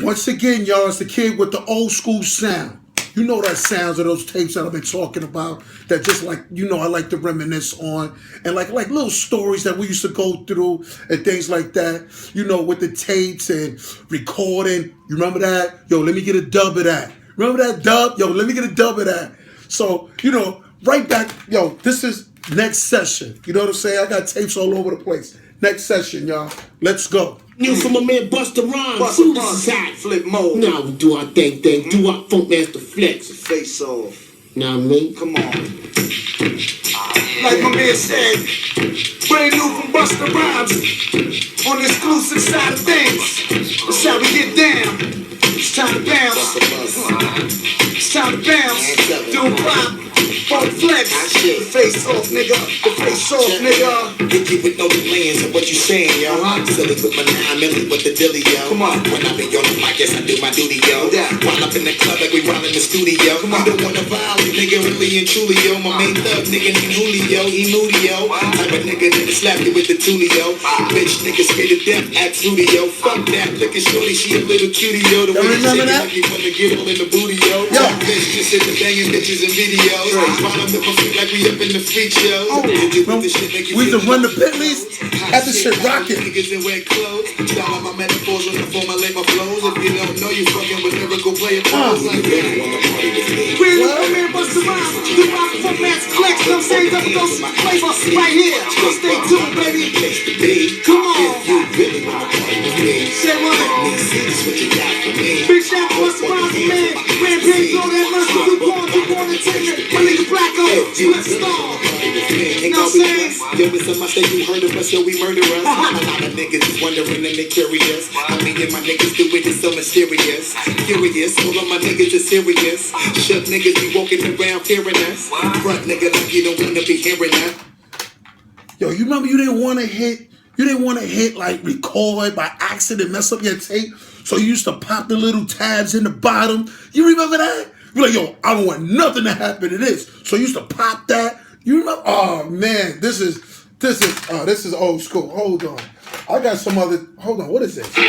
Once again, y'all, it's the kid with the old school sound. You know that sounds of those tapes that I've been talking about that just like, you know, I like to reminisce on. And like little stories that we used to go through and things like that, you know, with the tapes and recording. You remember that? Yo, let me get a dub of that. Remember that dub? Yo, let me get a dub of that. So, you know, right back, yo, this is next session. You know what I'm saying? I got tapes all over the place. Next session, y'all. Let's go. New from my man Busta Rhymes. Busta Rhymes, hot flip mode. Now we do our thing. Do our funk master flex. Face off. Now what I mean? Come on. Like my man said, brand new from Busta Rhymes. On the exclusive side of things. That's how we get down. It's time to bounce. It's time to bounce. Do pop. Funk flex. Face off, nigga. The face off, nigga. Hit you with no delays of what you saying, yo. Silly with my 9 milli with the dilly, yo. Come on. When I be on the mic, yes, I do my duty, yo. While up in the club like we while in the studio. Come on. You don't wanna violate, nigga, really and truly, yo. My main thug, nigga, named Julio, he moody, yo. Type of nigga that'll slap you with the tulio. Bitch, nigga, scared to death, act fruity, yo. Fuck that, look at shorty, she a little cutie, yo. The way she shake it like you wanna get all in the booty, yo. Bitch, just sit the banging bitches and videos. While I'm looking for like we up in the freak show. We used to run the Bentleys, had this shit rocking. Niggas in wear clothes. Style on my metaphors when I formulate my flows. If you don't know, you fucking with lyrical player pros like that. Brand new from man Busta Rhymes. Do rock funk master flex. You know what I'm saying? Double dose of flavor right here. Stay tuned, baby. Come on. Say what? Big shout to Busta Rhymes, man. Rampage, all that mercy. You born to take it. My nigga Blacko, let's start. You know what I'm saying? Yo, it's a mistake, you heard of us, yo, we murder us. A lot of niggas is wondering and they curious. I mean, and my niggas do it, it's so mysterious. Curious, all of my niggas is serious. Shook niggas be walking around fearing us. Front nigga like you don't wanna be hearing that. Yo, you remember you didn't want to hit like record by accident, mess up your tape. So you used to pop the little tabs in the bottom. You remember that? You're like, yo, I don't want nothing to happen to this. So you used to pop that. You remember? Oh man, this is old school. Hold on. I got some other. Hold on. What is this? Yeah,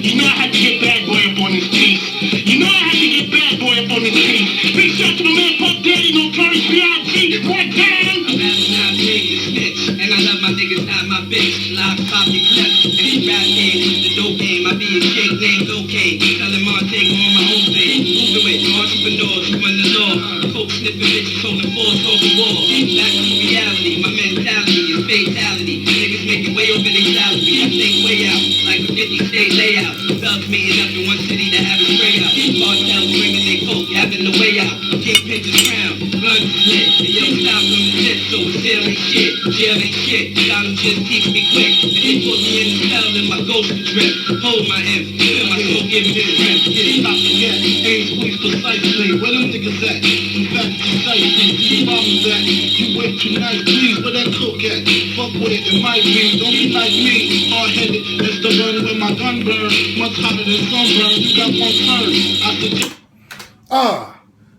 you know I had to get bad boy up on this piece. You know I had to get bad boy up on this piece. Big shout to my man Puff Daddy, no Curry B.I.G. One time. I'm not big as snitch, and I love my niggas, not my bitch. Live copy clip, and it's rap game, the dope game. I be a chick named okay. Tell him I'll take on my own thing. Move the way, entrepreneurs, who run the law. Coke sniffing bitches, holding force, holding war. Back to reality, my mentality is fatality. Niggas making way over their salary. I think way out, like a 50-state layout. Thugs meeting up in one city to have a spray out. Cartels bringing their coke, having the way out. Kingpins is crown, blunts is lit. And yo, stop from the tip, so it's jail ain't shit. Jail ain't shit, gotta just keep me quick. And they put me in the cell in my ghost trip. Hold my M, feel my soul, give me this rep. Get it top again, ain't squeeze precisely. Where them niggas at? I'm back precisely. You bombs at? You wait too nice, please, where that coke at? Fuck with it, it might be. Don't be like me, hard-headed. It's the burn when my gun burn. Much hotter than sunburn. You got one turn. I suggest.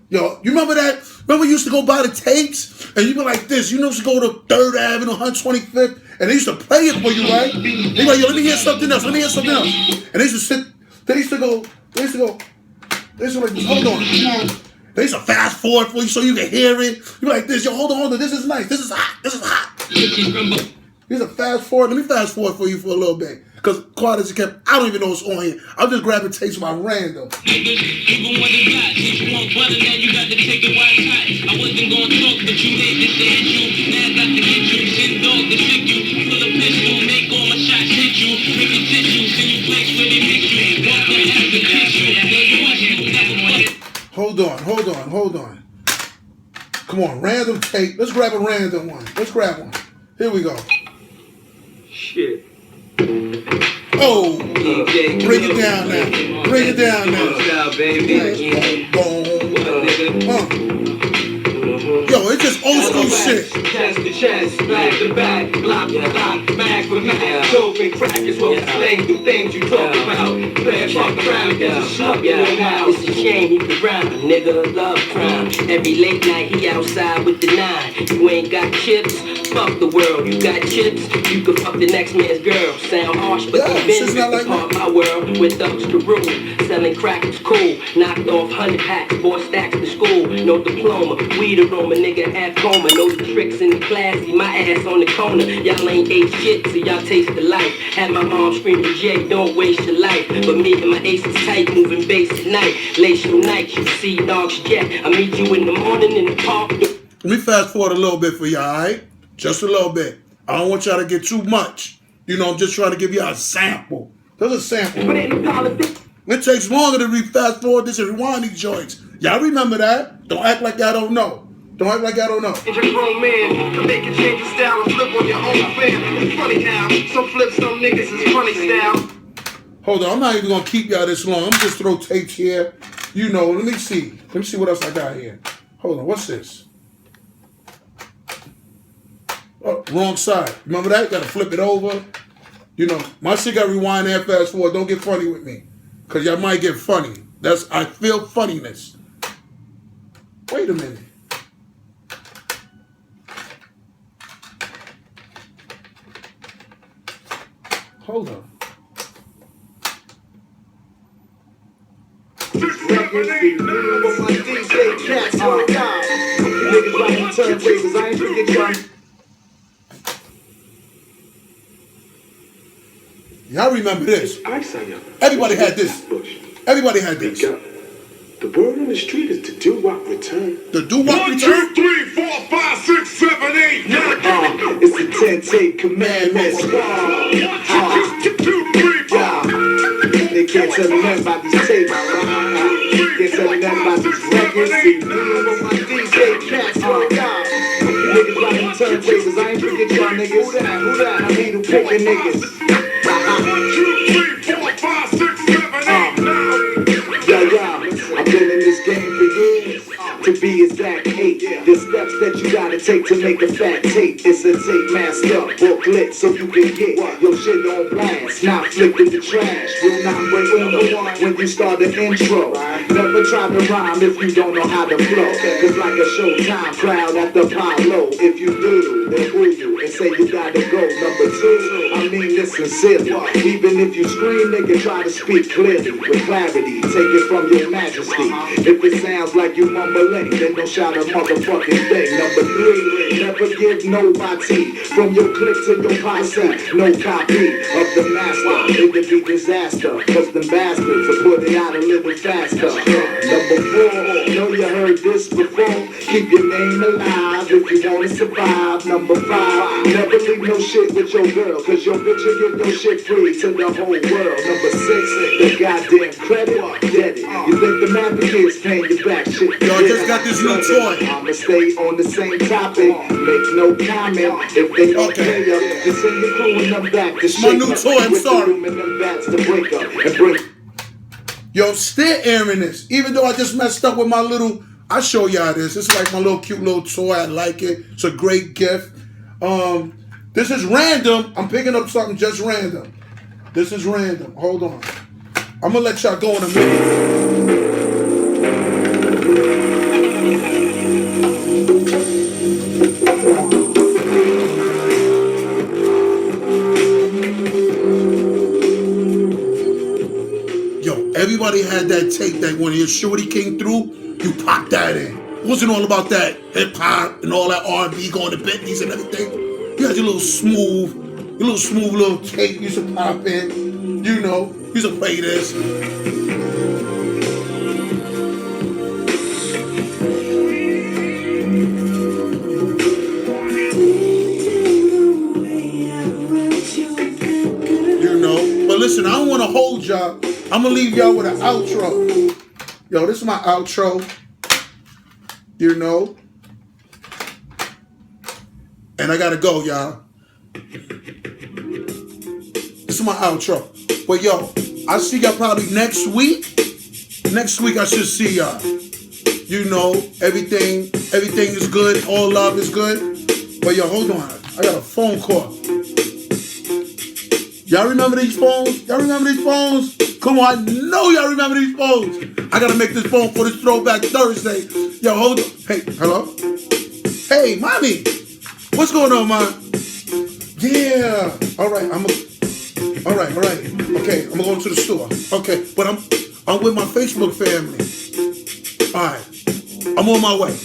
Yo, you remember that? Remember you used to go buy the tapes and you be like this. You know, used to go to 3rd Avenue, 125th, and they used to play it for you, right? They be like, yo, let me hear something else. Let me hear something else. And they used to sit. They used to like, hold on. They used to fast forward for you so you can hear it. You be like this, yo, hold on. This is nice. This is hot. Here's a fast forward. Let me fast forward for you for a little bit. Because quiet as it kept, I don't even know what's on here. I'm just grabbing tapes by random. Even when it's hot, since you want butter, now you got to take it while it's hot. I wasn't gonna talk, but you made this to hit you. Now I got to get you, send dog to sick you. Pull a pistol, make all my shots hit you. Make it tissue, send you place where they mix you. Walk your ass and kiss you. Hold on. Come on, random tape. Let's grab a random one. Let's grab one. Here we go. Shit. Oh, bring it down now. Bring it down now. Yo, it's just old school shit. Chest to chest, back to back, block to block, mag for mag, open and crack is what we slang. The things you talk about. Playing fuck around, get a slug in your mouth. It's a shame he be rhyme, nigga love crime. Every late night he outside with the 9. You ain't got chips, fuck the world. You got chips, you can fuck the next man's girl. Sound harsh, but the Benz is like part of my world. With thugs to rule, selling crack is cool. Knocked off 100 packs, bought stacks to school. No diploma, weed aroma, nigga half coma. Know the tricks in the class, see my ass on the corner. Y'all ain't ate shit, so y'all taste the life. Had my mom screaming, Jay, don't waste your life. But me and my ace is tight, moving bass at night. Lace your nights, you see dogs jet. I meet you in the morning in the park. Let me fast forward a little bit for y'all, all right? Just a little bit. I don't want y'all to get too much. You know, I'm just trying to give y'all a sample. There's a sample. It takes longer to fast forward this and rewind these joints. Y'all remember that? Don't act like y'all don't know. Don't act like y'all don't know. It's a grown man to make a change of style and flip on your own fan. It's funny how some flip, some niggas is funny style. Hold on, I'm not even gonna keep y'all this long. I'm just throw tapes here. You know, let me see. Let me see what else I got here. Hold on, what's this? Oh, wrong side. Remember that? Gotta flip it over. You know, my shit got rewind and fast forward. Don't get funny with me. Cause y'all might get funny. I feel funniness. Wait a minute. Hold on. Y'all remember this? Everybody had this. Everybody had this. The word on the street is to do what return. The do what return? 1, 2, 3, 4, 5, 6, 7, 8, 9. It's the 10 commandments. 1, 2, 3, 4. They can't tell me nothing about these tapes. Can't tell me nothing about these records. DJ cats, oh God. Niggas riding turntables. I ain't forget y'all niggas. Who that? I need to pick the niggas. 1, 2, 3, 4, 5, 6, 7, 8, 9. I've been in this game for years. To be exact, 8. The steps that you gotta take to make a fat tape. It's a tape masked up, booklet, so you can get your shit on blast. Not flipped in the trash. Will not break on the one when you start the intro. Never try to rhyme if you don't know how to flow. Cause like a Showtime crowd at the Apollo. If you do, then who you and say you gotta go. Number 2, I mean this sincerely. Even if you scream, nigga, try to speak clearly with clarity. Take it from your majesty. If it sounds like you mumbling, then don't shout a motherfucking thing. Number 3, never give nobody from your clique to your posse. No copy of the master. It could be disaster. Cause the bastards will put it out a little faster. Number 4, know you heard this before. Keep your name alive if you wanna survive. Number 5, never leave no shit with your girl. Cause your bitch will give your shit free to the whole world. Number 6, the goddamn credit, get it. You think the Maverick kids paying you back shit? Yo, I just got this new toy. I'ma stay on the same topic. Make no comment if they don't pay up. Just send the crew and them back to My new toy, I'm sorry. Yo, still airing this. Even though I just messed up with my little, I'll show y'all this. It's like my little cute little toy. I like it. It's a great gift. This is random. I'm picking up something just random. This is random. Hold on. I'm gonna let y'all go in a minute. Everybody had that tape that when your shorty came through, you popped that in. It wasn't all about that hip hop and all that R&B going to Bentleys and everything. You had your little smooth little tape you used to pop in. You know, you used to play this. You know, but listen, I don't want to hold y'all. I'm gonna leave y'all with an outro. Yo, this is my outro. You know. And I gotta go, y'all. This is my outro. But yo, I'll see y'all probably next week. Next week I should see y'all. You know, everything is good. All love is good. But yo, hold on. I got a phone call. Y'all remember these phones? Y'all remember these phones? Come on, I know y'all remember these phones. I gotta make this phone for this Throwback Thursday. Yo, hold on. Hey, hello? Hey, mommy. What's going on, Mom? Yeah. All right, all right. Okay, I'm going to the store. Okay, but I'm with my Facebook family. All right, I'm on my way.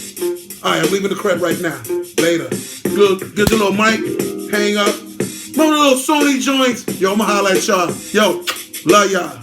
All right, I'm leaving the crib right now. Later. Get the little mic, hang up. Remember the little Sony joints? Yo, I'ma holla at y'all. Yo, love y'all.